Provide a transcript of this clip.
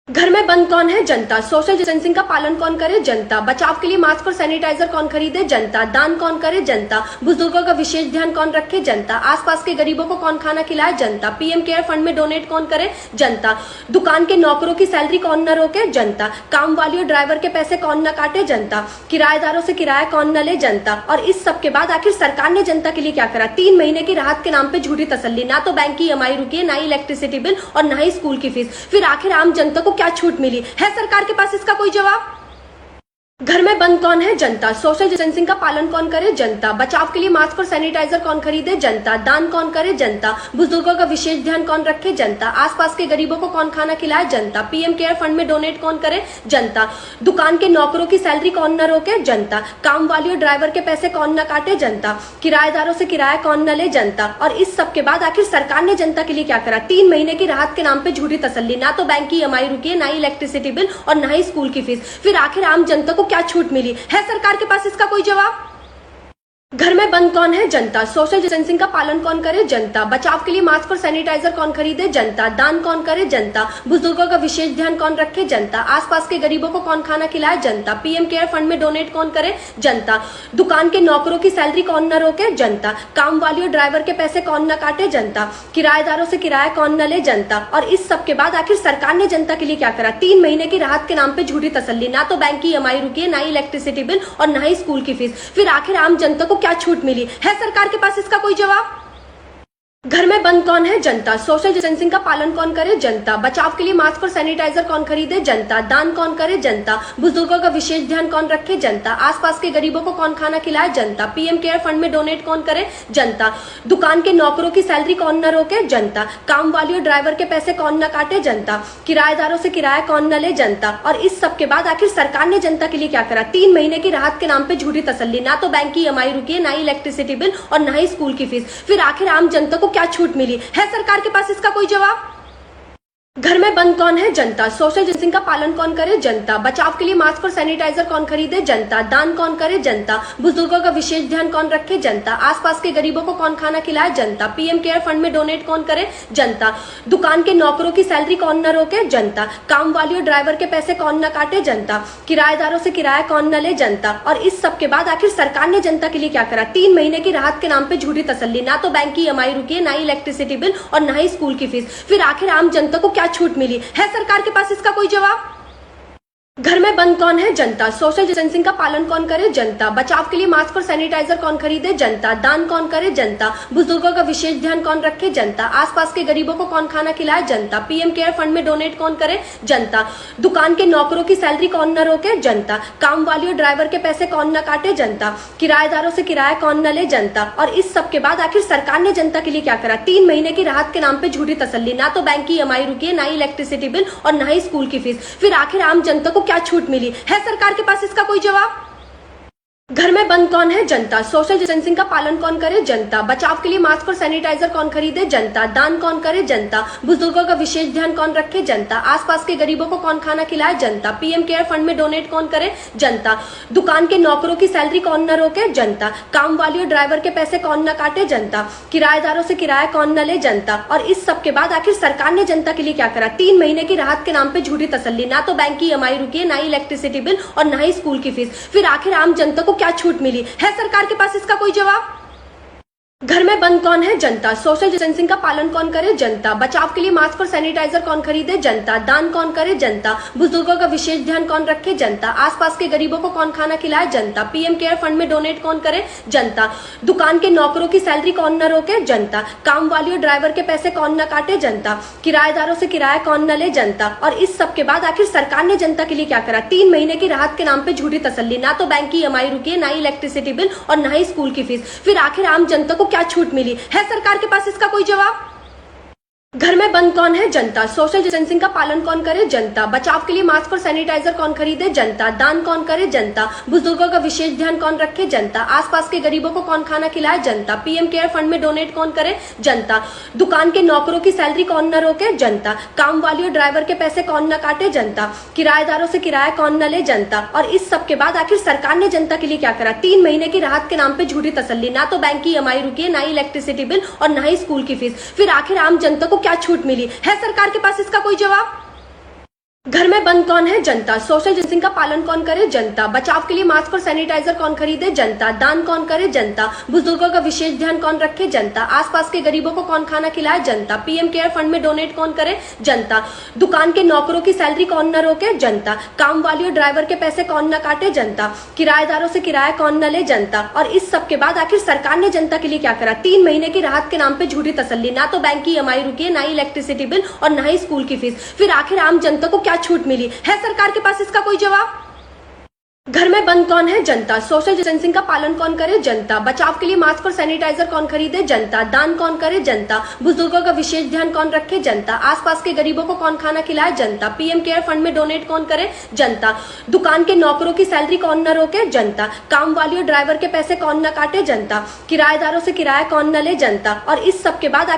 घर में बंद कौन है? जनता। सोशल डिस्टेंसिंग का पालन कौन करे? जनता। बचाव के लिए मास्क और सैनिटाइजर कौन खरीदे? जनता। दान कौन करे? जनता। बुजुर्गों का विशेष ध्यान कौन रखे? जनता। आसपास के गरीबों को कौन खाना खिलाए? जनता। पीएम केयर फंड में डोनेट कौन करे? जनता। दुकान के नौकरों की सैलरी कौन न रोके? जनता। काम वाली और ड्राइवर के पैसे कौन न काटे? जनता। किराएदारों से किराया कौन न ले? जनता। और इस सब के बाद आखिर सरकार ने जनता के लिए क्या करा? 3 महीने की राहत के नाम पे झूठी तसल्ली, ना तो बैंक की ईएमआई रुकी है, ना ही इलेक्ट्रिसिटी बिल और ना ही स्कूल की फीस। फिर आखिर आम जनता को क्या छूट मिली है? सरकार के पास इसका कोई जवाब? घर में बंद कौन है? जनता। सोशल डिस्टेंसिंग का पालन कौन करे? जनता। बचाव के लिए मास्क और सैनिटाइजर कौन खरीदे? जनता। दान कौन करे? जनता। बुजुर्गों का विशेष ध्यान कौन रखे? जनता। आसपास के गरीबों को कौन खाना खिलाए? जनता। पीएम केयर फंड में डोनेट कौन करे? जनता। दुकान के नौकरों की सैलरी कौन न रोके? जनता। काम वाली और ड्राइवर के पैसे कौन न काटे? जनता। किराएदारों से किराया कौन न ले? जनता। और इस सब के बाद आखिर सरकार ने जनता के लिए क्या करा? 3 महीने की राहत के नाम पे झूठी तसल्ली, ना तो बैंक की ईएमआई रुकी है, ना ही इलेक्ट्रिसिटी बिल और ना ही स्कूल की फीस। फिर आखिर आम जनता को क्या छूट मिली है? सरकार के पास इसका कोई जवाब? घर में बंद कौन है? जनता। सोशल डिस्टेंसिंग का पालन कौन करे? जनता। बचाव के लिए मास्क और सैनिटाइजर कौन खरीदे? जनता। दान कौन करे? जनता। बुजुर्गों का विशेष ध्यान कौन रखे? जनता। आसपास के गरीबों को कौन खाना खिलाए? जनता। पीएम केयर फंड में डोनेट कौन करे? जनता। दुकान के नौकरों की सैलरी कौन न रोके? जनता। काम वाली और ड्राइवर के पैसे कौन न काटे? जनता। किराएदारों से किराया कौन न ले? जनता। और इस सब के बाद आखिर सरकार ने जनता के लिए क्या करा? 3 महीने की राहत के नाम पे झूठी तसल्ली, ना तो बैंक की ईएमआई रुकी है, ना ही इलेक्ट्रिसिटी बिल और ना ही स्कूल की फीस। फिर आखिर आम जनता को क्या छूट मिली है? सरकार के पास इसका कोई जवाब? घर में बंद कौन है? जनता। सोशल डिस्टेंसिंग का पालन कौन करे? जनता। बचाव के लिए मास्क और सैनिटाइजर कौन खरीदे? जनता। दान कौन करे? जनता। बुजुर्गों का विशेष ध्यान कौन रखे? जनता। आसपास के गरीबों को कौन खाना खिलाए? जनता। पीएम केयर फंड में डोनेट कौन करे? जनता। दुकान के नौकरों की सैलरी कौन न रोके? जनता। काम वाली और ड्राइवर के पैसे कौन न काटे? जनता। किराएदारों से किराया कौन न ले? जनता। और इस सब के बाद आखिर सरकार ने जनता के लिए क्या करा? 3 महीने की राहत के नाम पे झूठी तसल्ली, ना तो बैंक की ईएमआई रुकी है, ना ही इलेक्ट्रिसिटी बिल और ना ही स्कूल की फीस। फिर आखिर आम जनता को क्या छूट मिली है? सरकार के पास इसका कोई जवाब? घर में बंद कौन है? जनता। सोशल डिस्टेंसिंग का पालन कौन करे? जनता। बचाव के लिए मास्क और सैनिटाइजर कौन खरीदे? जनता। दान कौन करे? जनता। बुजुर्गों का विशेष ध्यान कौन रखे? जनता। आसपास के गरीबों को कौन खाना खिलाए? जनता। पीएम केयर फंड में डोनेट कौन करे? जनता। दुकान के नौकरों की सैलरी कौन न रोके? जनता। काम वाली और ड्राइवर के पैसे कौन न काटे? जनता। किराएदारों से किराया कौन न ले? जनता। और इस सब के बाद आखिर सरकार ने जनता के लिए क्या करा? 3 महीने की राहत के नाम पे झूठी तसल्ली, ना तो बैंक की ईएमआई रुकी है, ना ही इलेक्ट्रिसिटी बिल और ना ही स्कूल की फीस। फिर आखिर आम जनता को क्या छूट मिली है? सरकार के पास इसका कोई जवाब? घर में बंद कौन है? जनता। सोशल डिस्टेंसिंग का पालन कौन करे? जनता। बचाव के लिए मास्क और सैनिटाइजर कौन खरीदे? जनता। दान कौन करे? जनता। बुजुर्गों का विशेष ध्यान कौन रखे? जनता। आसपास के गरीबों को कौन खाना खिलाए? जनता। पीएम केयर फंड में डोनेट कौन करे? जनता। दुकान के नौकरों की सैलरी कौन न रोके? जनता। काम वाली और ड्राइवर के पैसे कौन न काटे? जनता। किराएदारों से किराया कौन न ले? जनता। और इस सब के बाद आखिर सरकार ने जनता के लिए क्या करा? 3 महीने की राहत के नाम पे झूठी तसल्ली, ना तो बैंक की ईएमआई रुकी है, ना ही इलेक्ट्रिसिटी बिल और ना ही स्कूल की फीस। फिर आखिर आम जनता को क्या छूट मिली है? सरकार के पास इसका कोई जवाब? घर में बंद कौन है? जनता। सोशल डिस्टेंसिंग का पालन कौन करे? जनता। बचाव के लिए मास्क और सैनिटाइजर कौन खरीदे? जनता। दान कौन करे? जनता। बुजुर्गों का विशेष ध्यान कौन रखे? जनता। आसपास के गरीबों को कौन खाना खिलाए? जनता। पीएम केयर फंड में डोनेट कौन करे? जनता। दुकान के नौकरों की सैलरी कौन न रोके? जनता। काम वाली और ड्राइवर के पैसे कौन न काटे? जनता। किराएदारों से किराया कौन न ले? जनता। और इस सब के बाद आखिर सरकार ने जनता के लिए क्या करा? 3 महीने की राहत के नाम पे झूठी तसल्ली, ना तो बैंक की ईएमआई रुकी है, ना ही इलेक्ट्रिसिटी बिल और ना ही स्कूल की फीस। फिर आखिर आम जनता को क्या छूट मिली है? सरकार के पास इसका कोई जवाब? घर में बंद कौन है? जनता। सोशल डिस्टेंसिंग का पालन कौन करे? जनता। बचाव के लिए मास्क और सैनिटाइजर कौन खरीदे? जनता। दान कौन करे? जनता। बुजुर्गों का विशेष ध्यान कौन रखे? जनता। आसपास के गरीबों को कौन खाना खिलाए? जनता। पीएम केयर फंड में डोनेट कौन करे? जनता। दुकान के नौकरों की सैलरी कौन न रोके? जनता। काम वाली और ड्राइवर के पैसे कौन न काटे? जनता। किराएदारों से किराया कौन न ले? जनता। और इस सब के बाद आखिर सरकार ने जनता के लिए क्या करा? 3 महीने की राहत के नाम पे झूठी तसल्ली, ना तो बैंक की ईएमआई रुकी है, ना ही इलेक्ट्रिसिटी बिल और ना ही स्कूल की फीस। फिर आखिर आम जनता को क्या छूट मिली है? सरकार के पास इसका कोई जवाब? घर में बंद कौन है? जनता। सोशल डिस्टेंसिंग का पालन कौन करे? जनता। बचाव के लिए मास्क और सैनिटाइजर कौन खरीदे? जनता। दान कौन करे? जनता। बुजुर्गों का विशेष ध्यान कौन रखे? जनता। आसपास के गरीबों को कौन खाना खिलाए? जनता। पीएम केयर फंड में डोनेट कौन करे? जनता। दुकान के नौकरों की सैलरी कौन न रोके? जनता। काम वाली और ड्राइवर के पैसे कौन न काटे? जनता। किराएदारों से किराया कौन न ले? जनता। और इस सब के बाद आखिर सरकार ने जनता के लिए क्या करा? 3 महीने की राहत के नाम पे झूठी तसल्ली, ना तो बैंक की ईएमआई रुकी है, ना ही इलेक्ट्रिसिटी बिल और ना ही स्कूल की फीस। फिर आखिर आम जनता को क्या छूट मिली है? सरकार के पास इसका कोई जवाब? घर में बंद कौन है? जनता। सोशल डिस्टेंसिंग का पालन कौन करे? जनता। बचाव के लिए मास्क और सैनिटाइजर कौन खरीदे? जनता। दान कौन करे? जनता। बुजुर्गों का विशेष ध्यान कौन रखे? जनता। आसपास के गरीबों को कौन खाना खिलाए? जनता। पीएम केयर फंड में डोनेट कौन करे? जनता। दुकान के नौकरों की सैलरी कौन न रोके? जनता। काम वाली और ड्राइवर के पैसे कौन न काटे? जनता। किराएदारों से किराया कौन न ले? जनता। और इस सब के बाद आखिर सरकार ने जनता के लिए क्या करा? 3 महीने की राहत के नाम पे झूठी तसल्ली, ना तो बैंक की ईएमआई रुकी है, ना ही इलेक्ट्रिसिटी बिल और ना ही स्कूल की फीस। फिर आखिर आम जनता को क्या छूट मिली है? सरकार के पास इसका कोई जवाब? घर में बंद कौन है? जनता। सोशल डिस्टेंसिंग का पालन कौन करे? जनता। बचाव के लिए मास्क और सैनिटाइजर कौन खरीदे? जनता। दान कौन करे? जनता। बुजुर्गों का विशेष ध्यान कौन रखे? जनता। आसपास के गरीबों को कौन खाना खिलाए? जनता। पीएम केयर फंड में डोनेट कौन करे? जनता। दुकान के नौकरों की सैलरी कौन न रोके? जनता। काम वाली और ड्राइवर के पैसे कौन न काटे? जनता। किराएदारों से किराया कौन न ले? जनता। और इस सब के बाद